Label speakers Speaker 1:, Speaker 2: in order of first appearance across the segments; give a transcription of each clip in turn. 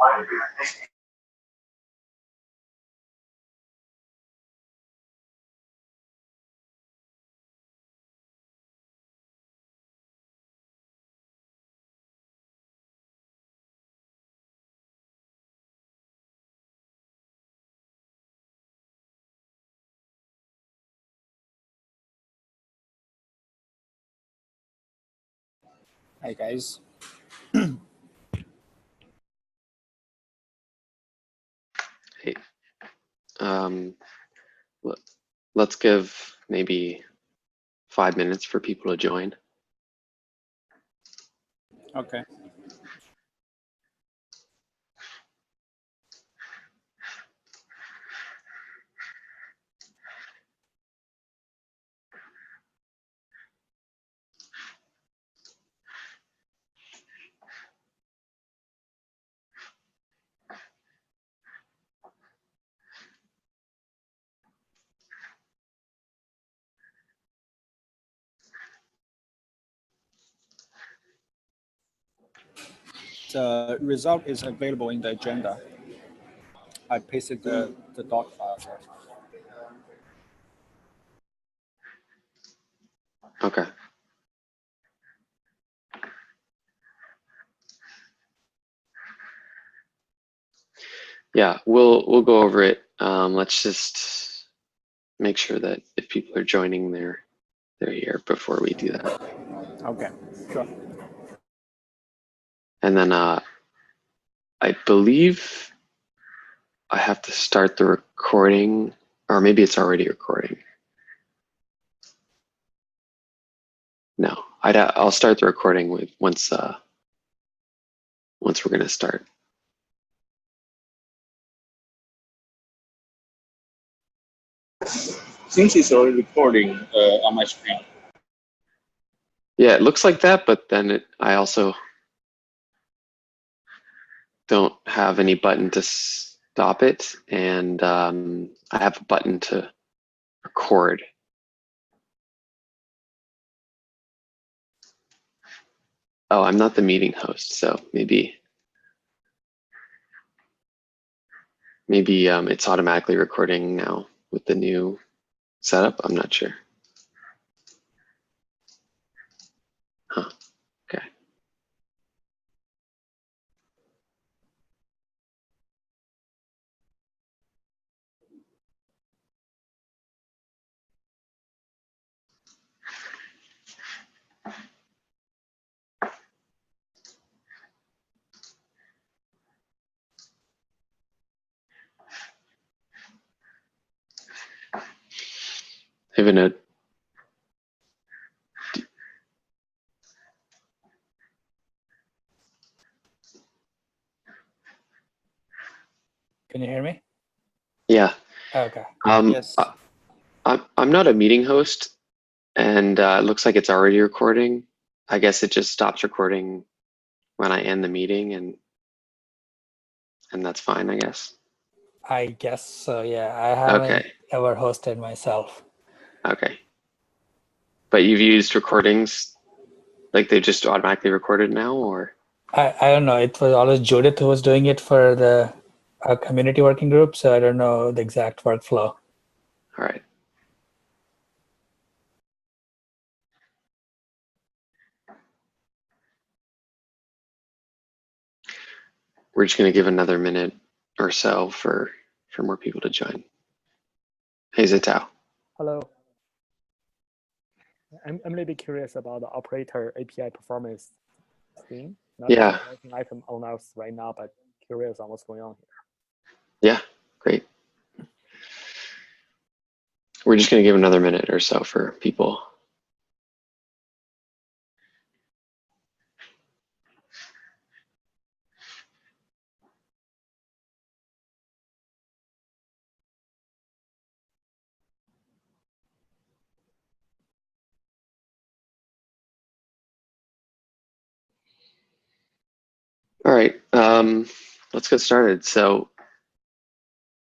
Speaker 1: Hi guys.
Speaker 2: Hey, let's give maybe 5 minutes for people to join.
Speaker 1: Okay. The result is available in the agenda. I pasted the doc file there.
Speaker 2: Okay. Yeah, we'll go over it. Let's just make sure that if people are joining, they're here before we do that.
Speaker 1: Okay, sure.
Speaker 2: And then I believe I have to start the recording, or maybe it's already recording. No, I'll start the recording once we're going to start.
Speaker 3: Since it's already recording on my screen.
Speaker 2: Yeah, it looks like that, but then I also don't have any button to stop it, and I have a button to record. Oh, I'm not the meeting host, so maybe it's automatically recording now with the new setup. I'm not sure. Huh. Okay. I have a note.
Speaker 1: Can you hear me?
Speaker 2: Yeah.
Speaker 1: Okay. Yes.
Speaker 2: I'm not a meeting host, and it looks like it's already recording. I guess it just stops recording when I end the meeting, and that's fine, I guess.
Speaker 1: I guess so, yeah. I haven't
Speaker 2: Okay.
Speaker 1: ever hosted myself.
Speaker 2: Okay. But you've used recordings, like they just automatically recorded now, or?
Speaker 1: I don't know. It was always Judith who was doing it for the community working group, so I don't know the exact workflow.
Speaker 2: All right. We're just going to give another minute or so for more people to join. Hey, Zitao.
Speaker 4: Hello. I'm a little bit curious about the operator API performance thing. Not
Speaker 2: Yeah.
Speaker 4: anything I can announce right now, but curious on what's going on here.
Speaker 2: Yeah, great. We're just going to give another minute or so for people. All right, let's get started. So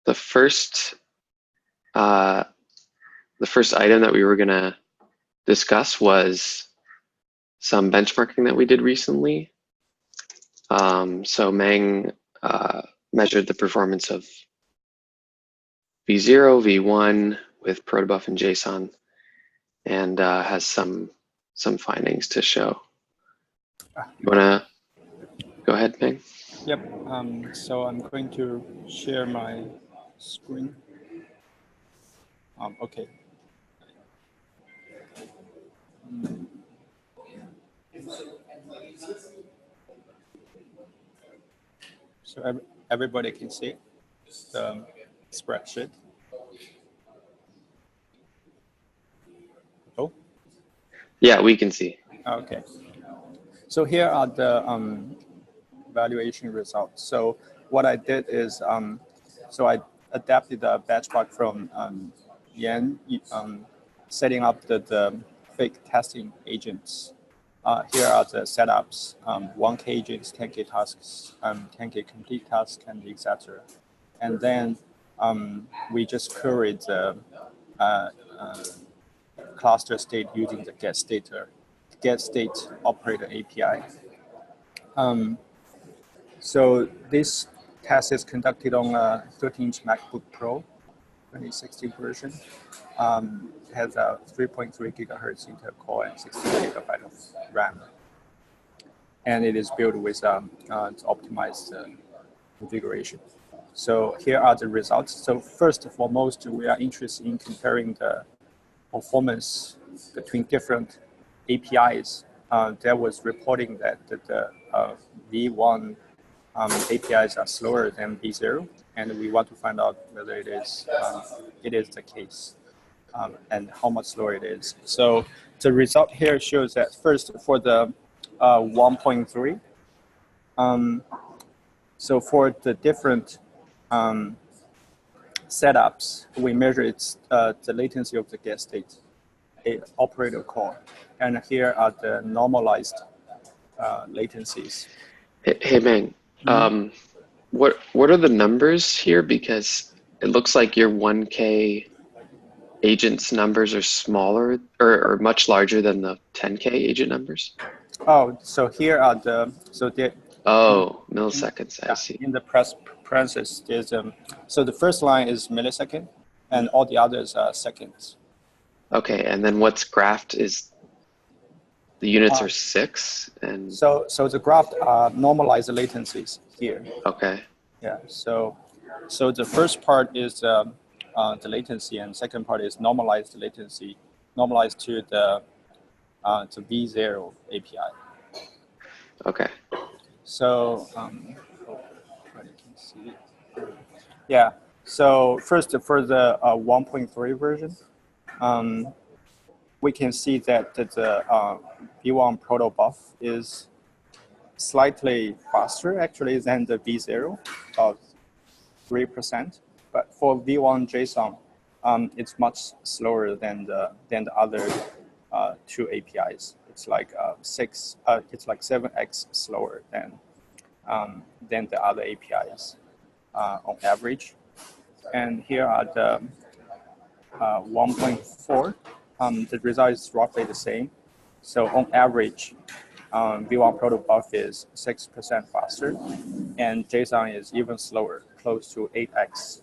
Speaker 2: the first item that we were going to discuss was some benchmarking that we did recently. So Meng measured the performance of v0, v1 with protobuf and JSON, and has some findings to show. You wanna go ahead, Meng?
Speaker 5: Yep. So I'm going to share my screen. Okay. So everybody can see the spreadsheet. Oh.
Speaker 2: Yeah, we can see.
Speaker 5: Okay. So here are the valuation results. So what I did is, so I adapted the batch bug from Yan, setting up the fake testing agents. Here are the setups: 1K agents, 10K tasks, 10K complete tasks, and etc. And then we just queried the cluster state using the get state operator API. So this test is conducted on a 13-inch MacBook Pro 2016 version. Has a 3.3 gigahertz Intel core and 16 gigabyte of RAM. And it is built with optimized configuration. So here are the results. So first and foremost, we are interested in comparing the performance between different APIs. There was reporting that the V1 APIs are slower than V0, and we want to find out whether it is the case, and how much slower it is. So the result here shows that first for the 1.3, so for the different setups, we measure the latency of the get state operator call, and here are the normalized latencies.
Speaker 2: Hey Meng, what are the numbers here? Because it looks like your 1K agents numbers are smaller or much larger than the 10K agent numbers.
Speaker 5: Oh, so here are
Speaker 2: milliseconds. I see.
Speaker 5: In the parentheses, there's so the first line is millisecond, and all the others are seconds.
Speaker 2: Okay, and then what's graphed is the units are 6, and
Speaker 5: so the graph normalized latencies here.
Speaker 2: Okay.
Speaker 5: Yeah. So the first part is the latency, and second part is normalized latency, normalized to the V0 API.
Speaker 2: Okay.
Speaker 5: So yeah. So first for the 1.3 version, we can see that the V1 protobuf is slightly faster actually than the V0, about 3%. But for V1 JSON, it's much slower than the other two APIs. It's like 7x slower than the other APIs on average. And here are the 1.4. The result is roughly the same. So on average, V1 protobuf is 6% faster, and JSON is even slower, close to 8x.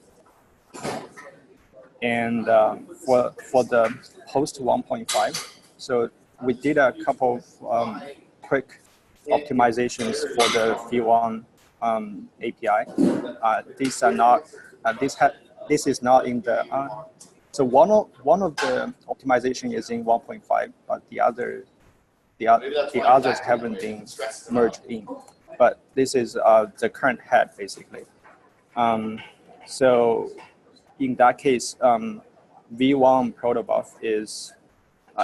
Speaker 5: And for the post 1.5, so we did a couple of quick optimizations for the V1 API. These are not. This is not in the. So one of the optimization is in 1.5, but the others haven't been merged in. But this is the current head basically. So in that case, V1 protobuf is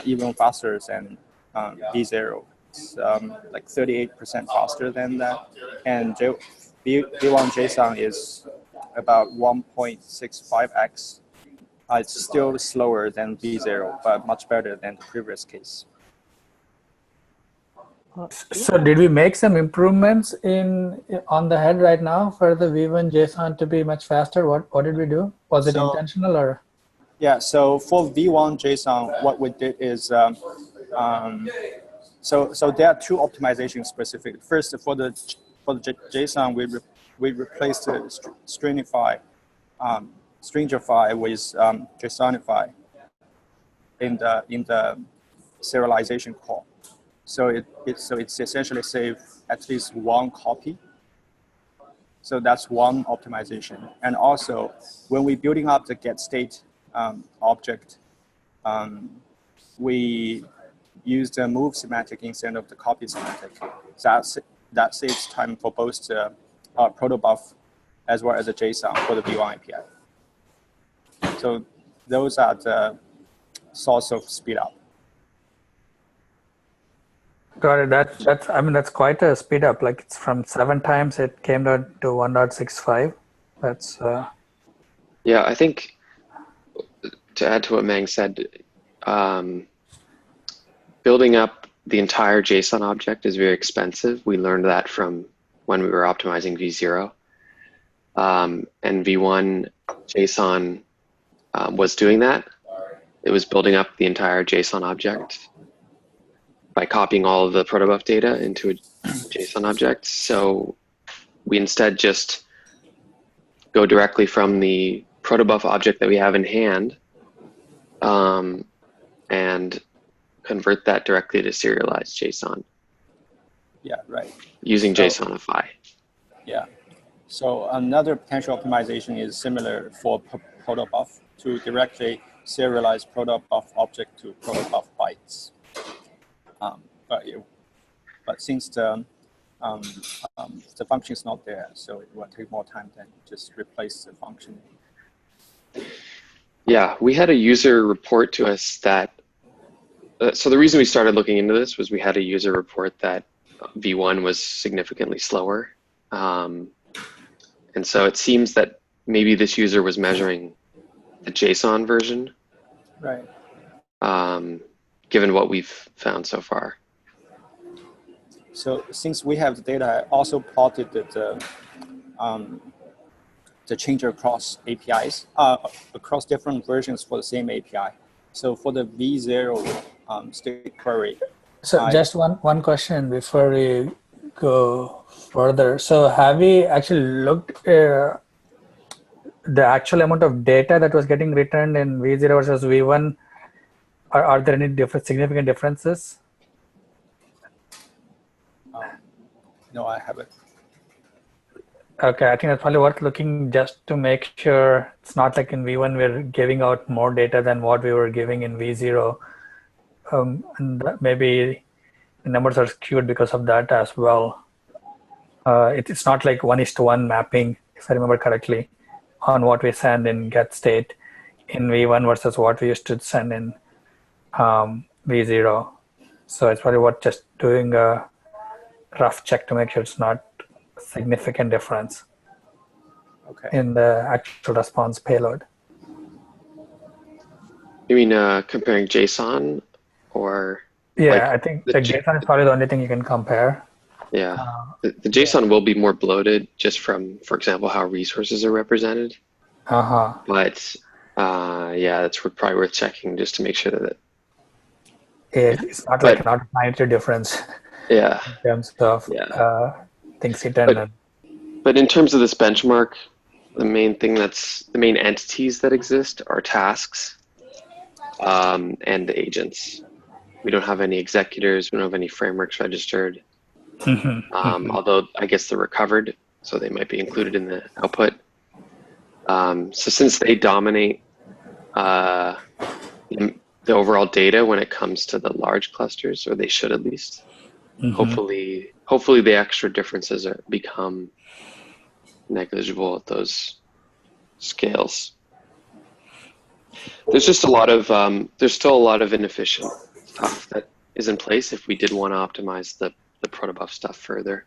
Speaker 5: even faster than V0. It's like 38% faster than that, and V1 JSON is about 1.65x. It's still slower than V0, but much better than the previous case.
Speaker 1: So did we make some improvements on the head right now for the V1 JSON to be much faster? What did we do? Was it intentional or?
Speaker 5: Yeah, so for V1 JSON, what we did is, so there are two optimizations specific. First, for the JSON, we we replaced the stringify with JSONify in the serialization call. So it's essentially save at least one copy. So that's one optimization. And also, when we're building up the get state object, we use the move semantic instead of the copy semantic. That saves time for both the protobuf as well as the JSON for the V1 API. So those are the source of speed up.
Speaker 1: Got it. That's quite a speed up. Like it's from 7 times it came down to 1.65. That's
Speaker 2: Yeah, I think to add to what Meng said, building up the entire JSON object is very expensive. We learned that from when we were optimizing V0. And V1 JSON was doing that. It was building up the entire JSON object by copying all of the protobuf data into a JSON object. So we instead just go directly from the protobuf object that we have in hand and convert that directly to serialized JSON.
Speaker 5: Yeah, right.
Speaker 2: Using JSONify.
Speaker 5: Yeah. So another potential optimization is similar for protobuf to directly serialize protobuf object to protobuf bytes. But since the function is not there, so it will take more time than just replace the function.
Speaker 2: Yeah, we had a user report to us that, so the reason we started looking into this was we had a user report that V1 was significantly slower. And so it seems that maybe this user was measuring the JSON version,
Speaker 5: right?
Speaker 2: Given what we've found so far.
Speaker 5: So since we have the data, I also plotted the change across APIs, across different versions for the same API. So for the V0 state query.
Speaker 1: So just one question before we go further. So have we actually looked the actual amount of data that was getting returned in V0 versus V1? Are there any significant differences?
Speaker 5: No, I haven't.
Speaker 1: Okay, I think that's probably worth looking just to make sure it's not like in V1 we're giving out more data than what we were giving in V0. And maybe the numbers are skewed because of that as well. It's not like 1:1 mapping, if I remember correctly, on what we send in get state in V1 versus what we used to send in V0. So it's probably worth just doing a rough check to make sure it's not a significant difference in the actual response payload.
Speaker 2: You mean comparing JSON or?
Speaker 1: Yeah,
Speaker 2: like
Speaker 1: I think the JSON is probably the only thing you can compare.
Speaker 2: Yeah, the JSON will be more bloated just from, for example, how resources are represented. But yeah, that's probably worth checking just to make sure that
Speaker 1: it's not like an magnitude difference.
Speaker 2: Yeah.
Speaker 1: In terms of things hidden.
Speaker 2: But in terms of this benchmark, the main entities that exist are tasks and the agents. We don't have any executors. We don't have any frameworks registered. Although I guess they're recovered, so they might be included in the output. So since they dominate the overall data when it comes to the large clusters, or they should at least, hopefully the extra differences become negligible at those scales. There's just a lot of there's still a lot of inefficient stuff that is in place if we did want to optimize the protobuf stuff further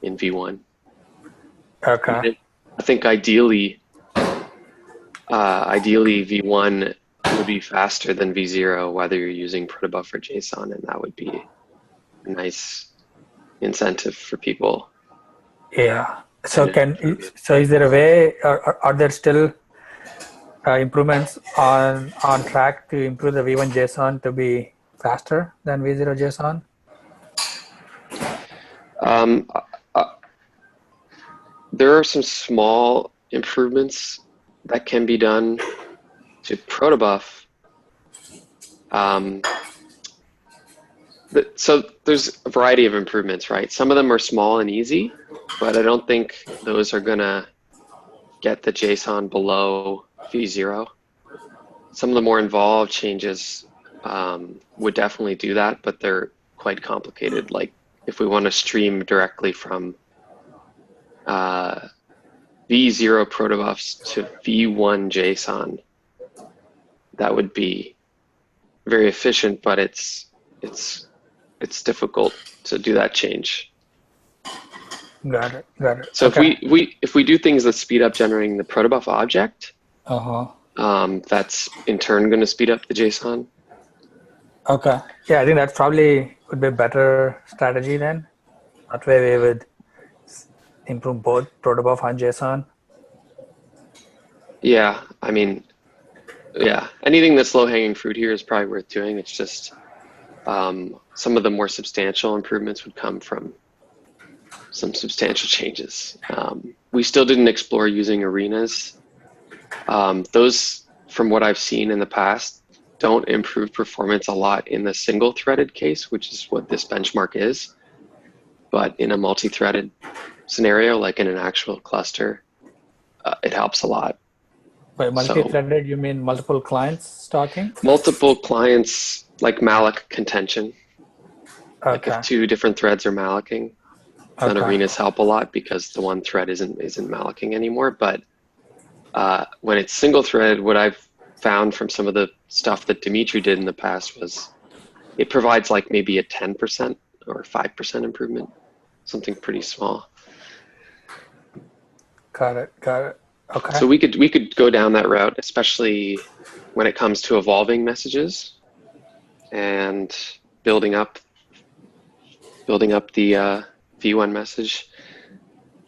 Speaker 2: in V1.
Speaker 1: Okay.
Speaker 2: I think ideally V1 would be faster than V0 whether you're using protobuf or JSON, and that would be a nice incentive for people.
Speaker 1: Yeah. So is there a way, are there still improvements on track to improve the V1 JSON to be faster than V0 JSON?
Speaker 2: there are some small improvements that can be done to protobuf. So there's a variety of improvements, right? Some of them are small and easy, but I don't think those are gonna get the JSON below v0. Some of the more involved changes would definitely do that, but they're quite complicated. Like if we want to stream directly from v0 protobufs to v1 JSON, that would be very efficient, but it's difficult to do that change.
Speaker 1: Got it. Got it.
Speaker 2: So
Speaker 1: okay.
Speaker 2: if we do things that speed up generating the protobuf object, that's in turn going to speed up the JSON.
Speaker 1: Okay. Yeah, I think that probably would be a better strategy then. That way we would improve both protobuf and JSON.
Speaker 2: Yeah, I mean, yeah, anything that's low-hanging fruit here is probably worth doing. It's just some of the more substantial improvements would come from some substantial changes. We still didn't explore using arenas. Those, from what I've seen in the past, don't improve performance a lot in the single-threaded case, which is what this benchmark is. But in a multi-threaded scenario, like in an actual cluster, it helps a lot.
Speaker 1: By multi-threaded, you mean multiple clients talking?
Speaker 2: Multiple clients, like malloc contention.
Speaker 1: Okay.
Speaker 2: Like if two different threads are mallocing, then arenas help a lot because the one thread isn't mallocing anymore. But when it's single-threaded, what I've found from some of the stuff that Dimitri did in the past was it provides like maybe a 10% or 5% improvement, something pretty small.
Speaker 1: Got it. Got it. Okay.
Speaker 2: So we could go down that route, especially when it comes to evolving messages and building up the v1 message,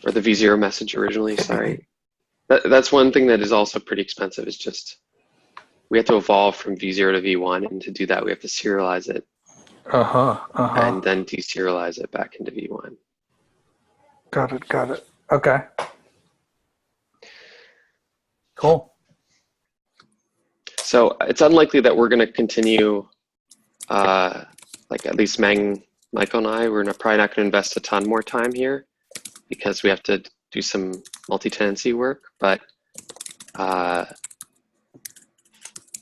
Speaker 2: or the v0 message originally. Sorry, that's one thing that is also pretty expensive. Is just we have to evolve from v0 to v1, and to do that we have to serialize it, and then deserialize it back into v1.
Speaker 1: Got it. Got it. Okay. Cool.
Speaker 2: So it's unlikely that we're going to continue, like at least Michael and I, we're probably not going to invest a ton more time here because we have to do some multi-tenancy work, but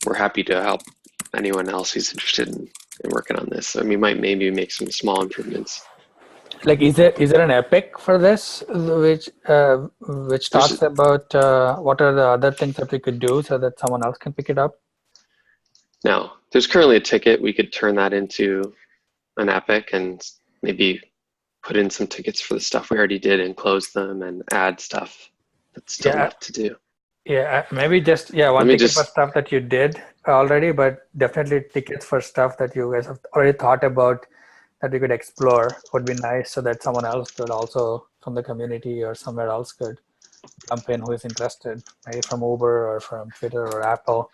Speaker 2: we're happy to help anyone else who's interested in working on this. So we might maybe make some small improvements.
Speaker 1: Like, is there an epic for this, which talks about what are the other things that we could do so that someone else can pick it up?
Speaker 2: No, there's currently a ticket. We could turn that into an epic and maybe put in some tickets for the stuff we already did and close them and add stuff that's still left to do.
Speaker 1: Yeah, maybe just one ticket for stuff that you did already, but definitely tickets for stuff that you guys have already thought about that we could explore would be nice, so that someone else could also, from the community or somewhere else, could jump in who is interested, maybe from Uber or from Twitter or Apple.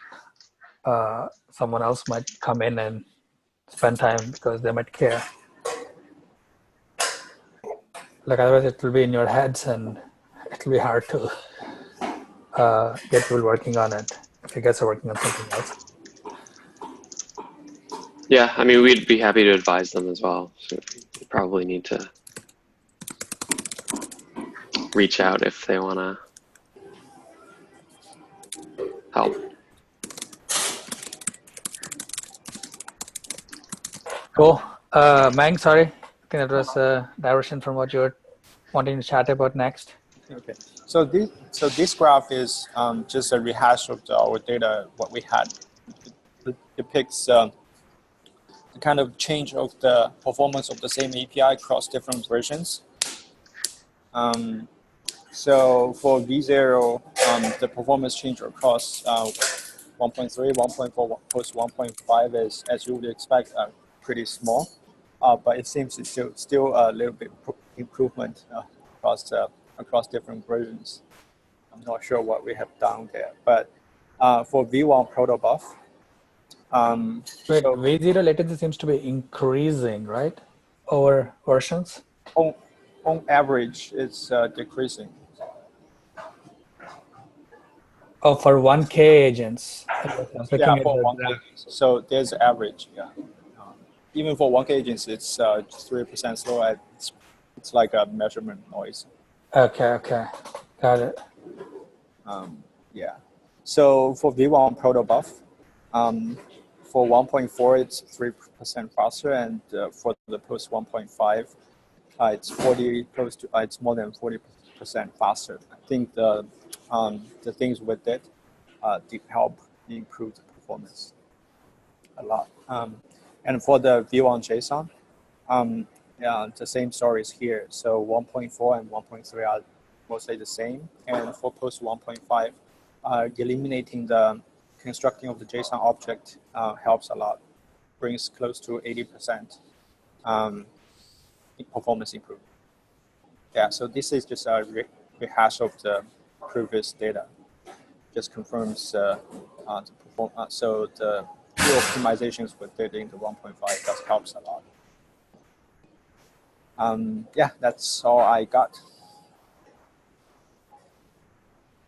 Speaker 1: Someone else might come in and spend time because they might care. Like, otherwise it will be in your heads and it will be hard to get people working on it if you guys are working on something else.
Speaker 2: Yeah, I mean, we'd be happy to advise them as well. So we probably need to reach out if they want to help.
Speaker 1: Cool. Mang, sorry. I think that was a diversion from what you were wanting to chat about next.
Speaker 5: Okay. So this graph is just a rehash of our data, what we had. It depicts the kind of change of the performance of the same API across different versions. So for V0, the performance change across 1.3, 1.4, post 1.5 is, as you would expect, pretty small. But it seems it's still a little bit improvement across different versions. I'm not sure what we have done there, but for V1 protobuf,
Speaker 1: Wait, V0 latency seems to be increasing, right? Over versions?
Speaker 5: On average, it's decreasing.
Speaker 1: Oh, for 1K agents. I was looking at
Speaker 5: for
Speaker 1: the
Speaker 5: 1K
Speaker 1: graph.
Speaker 5: agents. So there's average. Yeah. Even for 1K agents, it's 3% slow. It's like a measurement noise.
Speaker 1: Okay, got it.
Speaker 5: Yeah. So for V1 protobuf, for 1.4, it's 3% faster, and for the post 1.5, it's more than 40% faster. I think the things with it did help improve the performance a lot. And for the V1 JSON, the same story is here. So 1.4 and 1.3 are mostly the same. And for post 1.5, eliminating the constructing of the JSON object helps a lot, brings close to 80% performance improvement. Yeah, so this is just a rehash of the previous data. Just confirms the performance. So the few optimizations with it in the 1.5 does helps a lot. Yeah, that's all I got.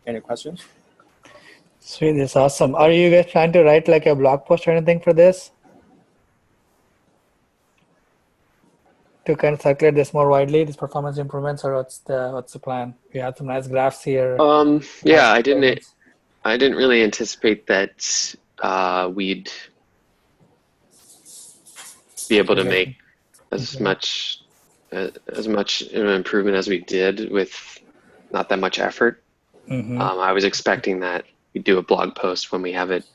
Speaker 5: Any questions?
Speaker 1: Sweet, this is awesome. Are you guys planning to write like a blog post or anything for this? To kind of circulate this more widely, these performance improvements, or what's the plan? We have some nice graphs here.
Speaker 2: Yeah, I didn't really anticipate that we'd be able to make as much improvement as we did with not that much effort. I was expecting that we do a blog post when we have it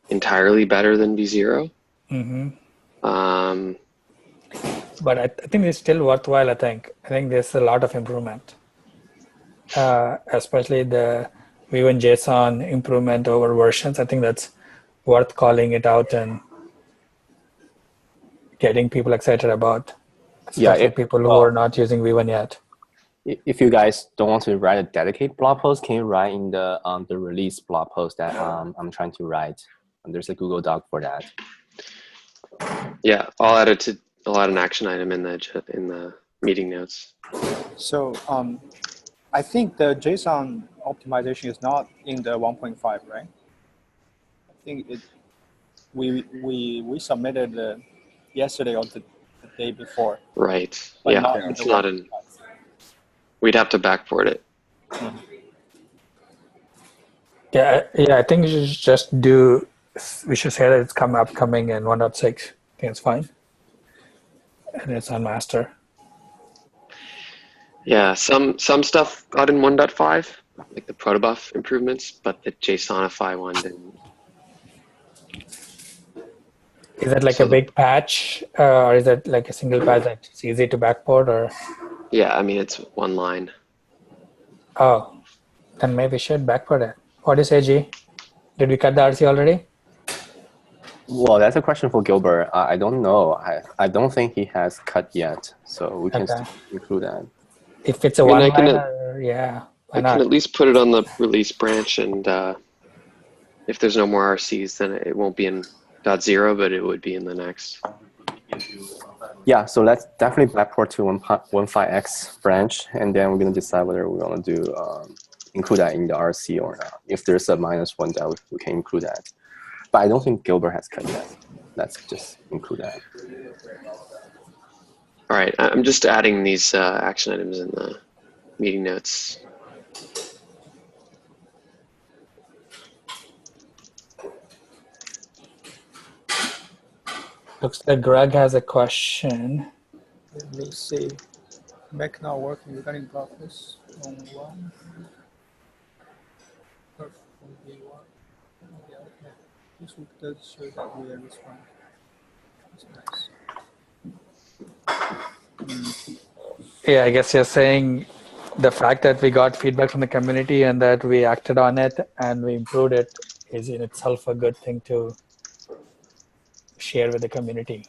Speaker 2: entirely better than V0.
Speaker 1: But I think it's still worthwhile. I think there's a lot of improvement, especially the V1 JSON improvement over versions. I think that's worth calling it out and getting people excited about, especially people who are not using V1 yet.
Speaker 6: If you guys don't want to write a dedicated blog post, can you write in the release blog post that I'm trying to write? And there's a Google Doc for that.
Speaker 2: Yeah, I'll add an action item in the meeting notes.
Speaker 5: So I think the JSON optimization is not in the 1.5, right? I think we submitted yesterday or the day before.
Speaker 2: Right. Yeah, it's not in. We'd have to backport it.
Speaker 1: Yeah. I think we should just we should say that it's upcoming in 1.6. I think it's fine. And it's on master.
Speaker 2: Yeah, some stuff got in 1.5, like the protobuf improvements, but the JSONify one didn't.
Speaker 1: Is that like a big patch, or is that like a single patch that's easy to backport, or?
Speaker 2: Yeah, I mean, it's one line.
Speaker 1: Oh, then maybe we should backport it. What do you say, G? Did we cut the RC already?
Speaker 6: Well, that's a question for Gilbert. I don't know. I don't think he has cut yet, so we can still include that.
Speaker 1: If it's a one-liner, yeah.
Speaker 2: I can at least put it on the release branch, and if there's no more RCs, then it won't be in .0, but it would be in the next.
Speaker 6: Yeah, so let's definitely backport to 1.5x branch, and then we're going to decide whether we want to do include that in the RC or not. If there's a -1 that we can include that. But I don't think Gilbert has cut yet. Let's just include that.
Speaker 2: All right, I'm just adding these action items in the meeting notes.
Speaker 1: Looks like Greg has a question.
Speaker 5: Let me see. Mac not working regarding blog post on one. This week does show that we are responding.
Speaker 1: Yeah, I guess you're saying the fact that we got feedback from the community and that we acted on it and we improved it is in itself a good thing to share with the community.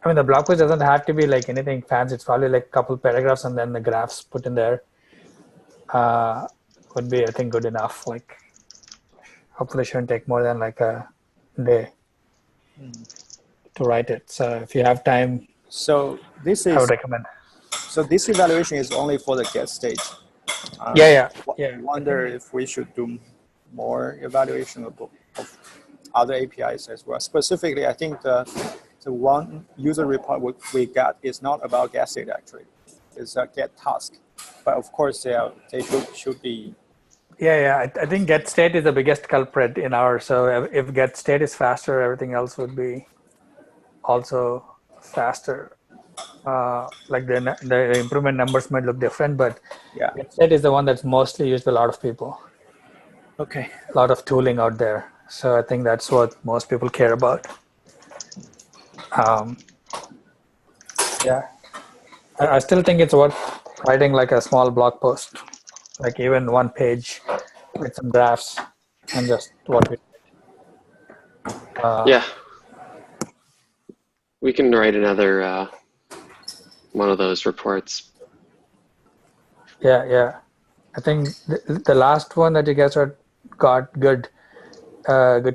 Speaker 1: I mean, the blog post doesn't have to be like anything fancy. It's probably like a couple paragraphs and then the graphs put in there would be, I think, good enough. Like, hopefully shouldn't take more than like a day to write it. So if you have time,
Speaker 5: so this is,
Speaker 1: I would recommend.
Speaker 5: So this evaluation is only for the get stage.
Speaker 1: Yeah.
Speaker 5: wonder if we should do more evaluation of other APIs as well. Specifically, I think the one user report we got is not about get state actually. It's a get task, but of course they should be.
Speaker 1: Yeah. I think get state is the biggest culprit in ours. So if get state is faster, everything else would be also faster. Like the improvement numbers might look different, but
Speaker 5: Yeah.
Speaker 1: get state is the one that's mostly used by a lot of people.
Speaker 5: Okay.
Speaker 1: A lot of tooling out there. So I think that's what most people care about. Yeah. I still think it's worth writing like a small blog post, like even 1 page with some drafts and just what we
Speaker 2: yeah. We can write another one of those reports.
Speaker 1: Yeah. I think the last one that you guys got good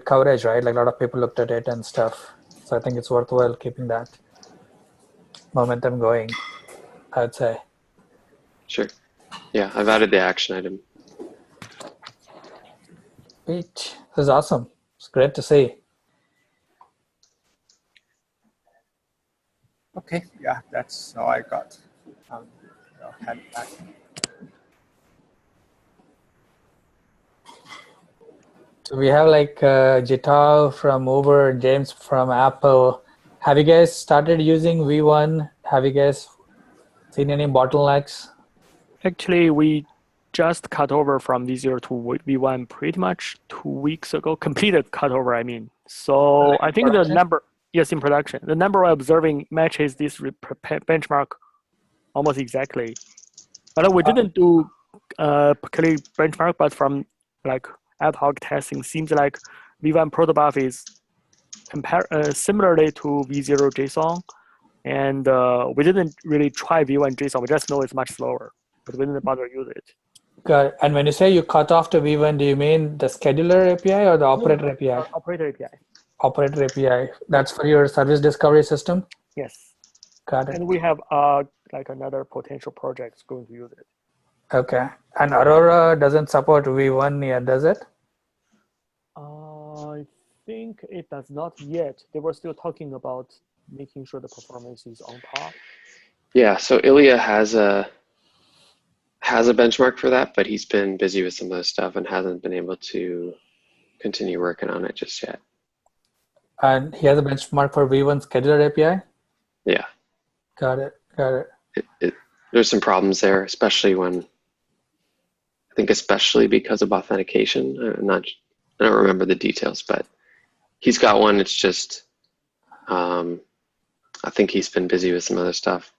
Speaker 1: coverage, right? Like a lot of people looked at it and stuff. So I think it's worthwhile keeping that momentum going, I'd say.
Speaker 2: Sure. Yeah, I've added the action item.
Speaker 1: Sweet. This is awesome. It's great to see.
Speaker 5: Okay. Yeah, that's all I got. I'll hand it back.
Speaker 1: So we have like Jitao from Uber, James from Apple. Have you guys started using V1? Have you guys seen any bottlenecks?
Speaker 4: Actually, we just cut over from V0 to V1 pretty much 2 weeks ago. Completed cutover, I mean. So I think the number, yes, in production, the number we're observing matches this benchmark almost exactly. But we didn't do clear benchmark, but from like ad hoc testing, seems like V1 protobuf is similarly to V0 JSON. And we didn't really try V1 JSON. We just know it's much slower, but we didn't bother use it.
Speaker 1: Got it. And when you say you cut off to V1, do you mean the scheduler API or the operator API?
Speaker 4: Operator API.
Speaker 1: Operator API. That's for your service discovery system?
Speaker 4: Yes.
Speaker 1: Got it.
Speaker 4: And we have like another potential project going to use it.
Speaker 1: Okay. And Aurora doesn't support V1 yet, does it?
Speaker 4: I think it does not yet. They were still talking about making sure the performance is on top.
Speaker 2: Yeah, so Ilya has a benchmark for that, but he's been busy with some other stuff and hasn't been able to continue working on it just yet.
Speaker 1: And he has a benchmark for V1 scheduler API?
Speaker 2: Yeah.
Speaker 1: Got it.
Speaker 2: There's some problems there, especially because of authentication. I don't remember the details, but he's got one. It's just, I think he's been busy with some other stuff.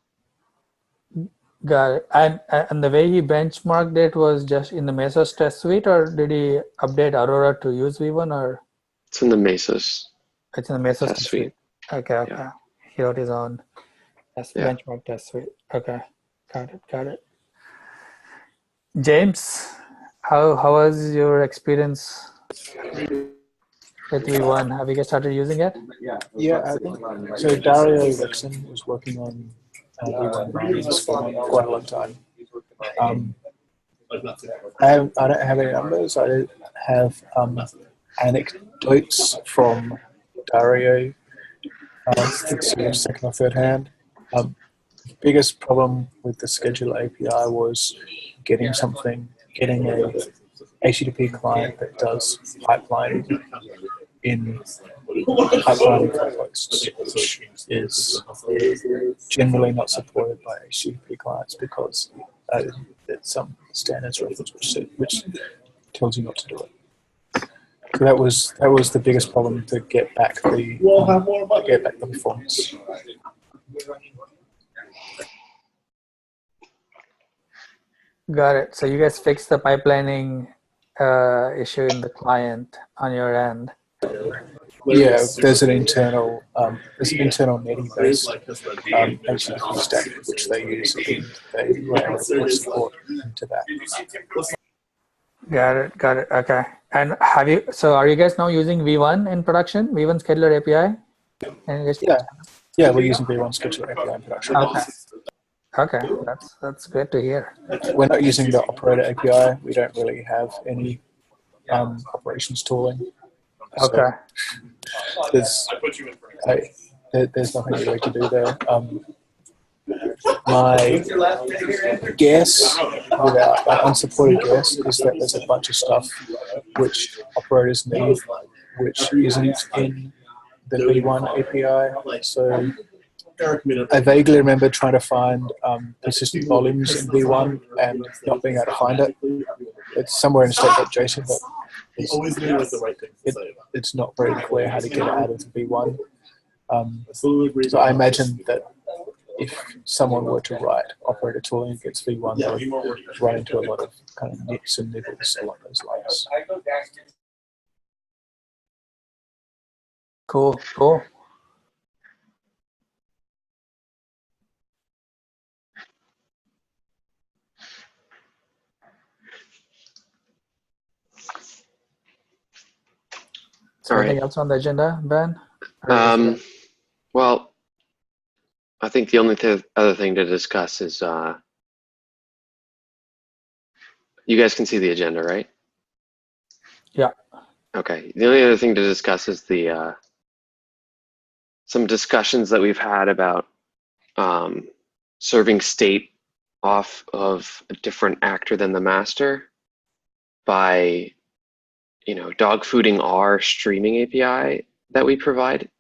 Speaker 1: Got it. And the way he benchmarked it was just in the Mesos test suite, or did he update Aurora to use V1, or?
Speaker 2: It's in the Mesos.
Speaker 1: It's in the Mesos
Speaker 2: test suite.
Speaker 1: Okay.
Speaker 2: Yeah.
Speaker 1: He wrote his own benchmark test suite. Okay. Got it. James, how was your experience with V1? Have you guys started using it?
Speaker 7: Yeah, I think so. Dario Rixon was working on V1 binaries for quite a long time. I don't have any numbers. I have anecdotes from Dario, sort of second or third hand. Biggest problem with the scheduler API was getting a HTTP client that does pipeline in pipeline posts, which is generally not supported by HTTP clients because there's some standards reference which tells you not to do it. So that was the biggest problem to get back the performance.
Speaker 1: Got it. So you guys fixed the pipelining issue in the client on your end.
Speaker 7: Yeah, there's an internal netty based HTTP stack which they use, and they ran support into that.
Speaker 1: Got it. Okay. And are you guys now using V1 in production? V1 scheduler API?
Speaker 7: Yeah, we're using V1 scheduler API in production.
Speaker 1: Okay, that's great to hear.
Speaker 7: We're not using the operator API. We don't really have any operations tooling. So
Speaker 1: Okay.
Speaker 7: there's nothing really to do there. My guess, without an unsupported guess, is that there's a bunch of stuff which operators need, which isn't in the V1 API. So I vaguely remember trying to find persistent volumes in V1 and not being able to find it. It's somewhere in state.json, but it's not very clear how to get it out of V1. So I imagine that if someone were to write operator tooling against V1, they would run into a lot of kind of nits and nibbles along those lines.
Speaker 1: Cool. So anything else on the agenda, Ben?
Speaker 2: Well, I think the only other thing to discuss is you guys can see the agenda, right?
Speaker 1: Yeah.
Speaker 2: Okay. The only other thing to discuss is the some discussions that we've had about serving state off of a different actor than the master by, dog fooding our streaming API that we provide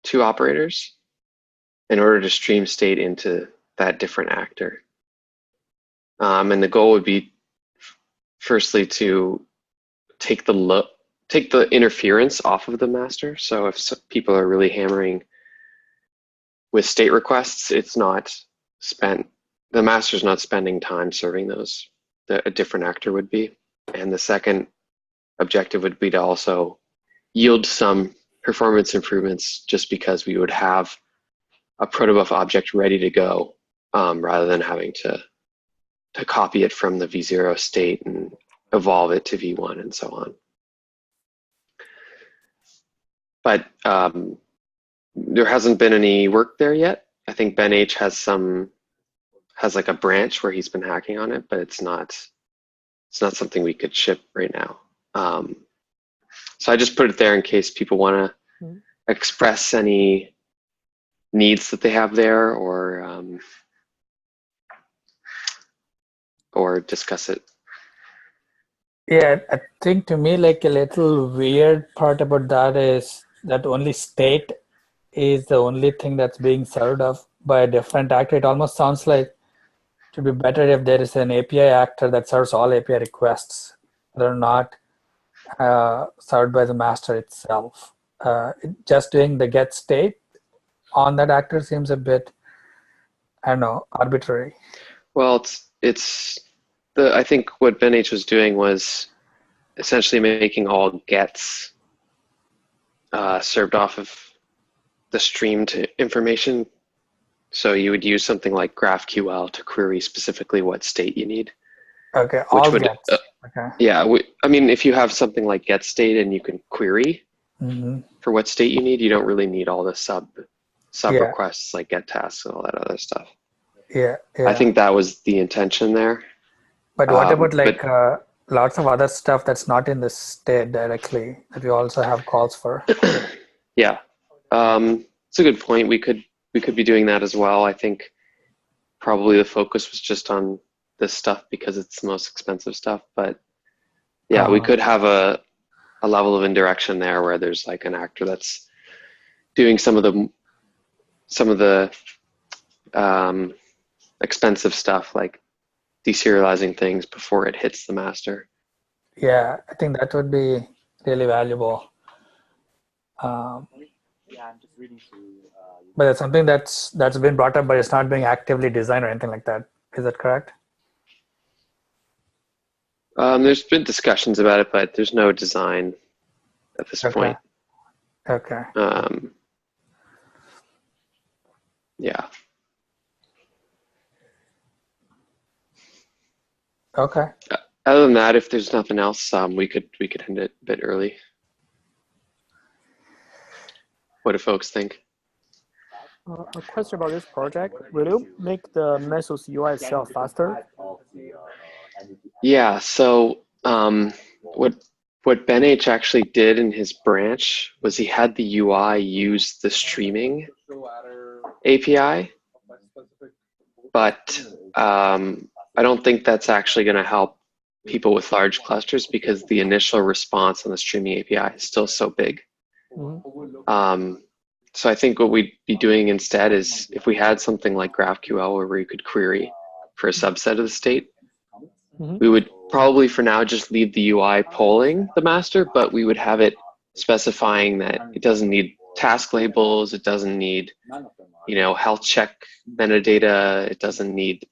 Speaker 2: to operators in order to stream state into that different actor. And the goal would be firstly to take the interference off of the master. So if people are really hammering with state requests, the master's not spending time serving those. A different actor would be. And the second objective would be to also yield some performance improvements just because we would have a protobuf object ready to go rather than having to copy it from the V0 state and evolve it to V1 and so on. But there hasn't been any work there yet. I think Ben H has like a branch where he's been hacking on it, but it's not something we could ship right now. So I just put it there in case people want to express any needs that they have there or discuss it.
Speaker 1: Yeah, I think to me, like a little weird part about that is that only state is the only thing that's being served off by a different actor. It almost sounds like it would be better if there is an API actor that serves all API requests. They're not served by the master itself. Just doing the get state on that actor seems a bit, I don't know, arbitrary.
Speaker 2: Well, I think what Ben H was doing was essentially making all gets served off of the streamed information. So you would use something like GraphQL to query specifically what state you need.
Speaker 1: Okay, all gets. Okay.
Speaker 2: Yeah, I mean, if you have something like get state and you can query for what state you need, you don't really need all the sub requests like get tasks and all that other stuff.
Speaker 1: Yeah.
Speaker 2: I think that was the intention there.
Speaker 1: But what about lots of other stuff that's not in the state directly that we also have calls for?
Speaker 2: Yeah, it's a good point. We could be doing that as well. I think probably the focus was just on this stuff because it's the most expensive stuff. But yeah, we could have a level of indirection there where there's like an actor that's doing some of the expensive stuff like deserializing things before it hits the master.
Speaker 1: Yeah, I think that would be really valuable.
Speaker 8: I'm just reading through.
Speaker 1: But it's something that's been brought up, but it's not being actively designed or anything like that. Is that correct?
Speaker 2: There's been discussions about it, but there's no design at this point.
Speaker 1: Okay.
Speaker 2: Yeah.
Speaker 1: Okay.
Speaker 2: Other than that, if there's nothing else, we could end it a bit early. What do folks think?
Speaker 4: A question about this project. Will you make the Mesos UI itself faster?
Speaker 2: Yeah, so what Ben H actually did in his branch was he had the UI use the streaming API, but I don't think that's actually going to help people with large clusters because the initial response on the streaming API is still so big. So I think what we'd be doing instead is if we had something like GraphQL where we could query for a subset of the state, we would probably for now just leave the UI polling the master, but we would have it specifying that it doesn't need task labels, it doesn't need, health check metadata, it doesn't need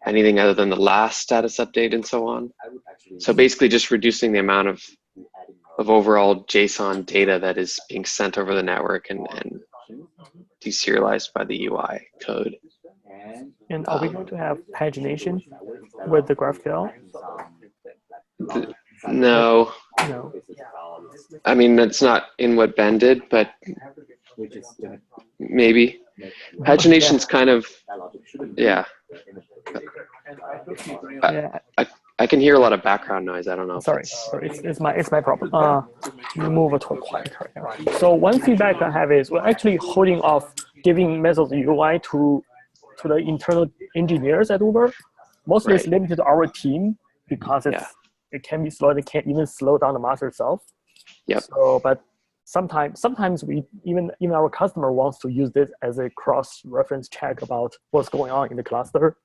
Speaker 2: anything other than the last status update and so on. So basically just reducing the amount of overall JSON data that is being sent over the network and deserialized by the UI code.
Speaker 4: And are we going to have pagination with the GraphQL?
Speaker 2: No.
Speaker 4: No.
Speaker 2: I mean, that's not in what Ben did, but maybe. Pagination's kind of, yeah. I can hear a lot of background noise. I don't know.
Speaker 4: Sorry, it's my problem. Move it to a quieter area. So one feedback I have is we're actually holding off giving Mesos UI to the internal engineers at Uber. Mostly it's limited to our team because it can be slow. It can't even slow down the master itself.
Speaker 2: Yep.
Speaker 4: So, but sometimes we even our customer wants to use this as a cross-reference check about what's going on in the cluster.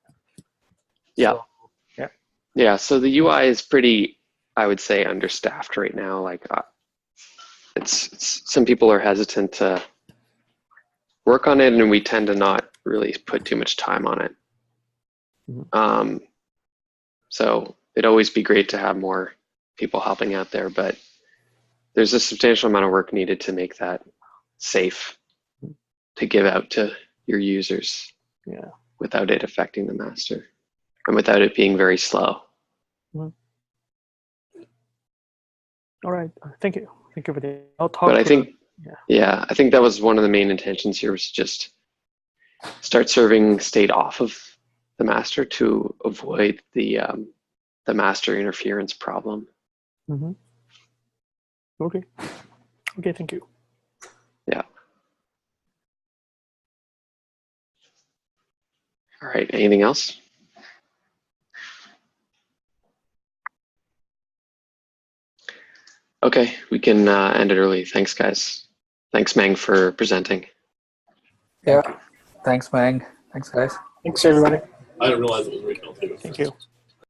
Speaker 2: Yeah.
Speaker 4: So,
Speaker 2: yeah. So the UI is pretty, I would say, understaffed right now. Like, it's some people are hesitant to work on it, and we tend to not really put too much time on it. So it'd always be great to have more people helping out there, but there's a substantial amount of work needed to make that safe to give out to your users without it affecting the master and without it being very slow.
Speaker 4: All right, thank you. Thank you for the. I'll talk.
Speaker 2: But I think, I think that was one of the main intentions here was just start serving state off of the master to avoid the master interference problem.
Speaker 4: Okay. Okay, thank you.
Speaker 2: Yeah. All right, anything else? Okay, we can end it early. Thanks, guys. Thanks, Meng, for presenting.
Speaker 1: Yeah, thanks, Mang. Thanks, guys.
Speaker 7: Thanks, everybody.
Speaker 9: I didn't realize it was original too.
Speaker 4: Thank you.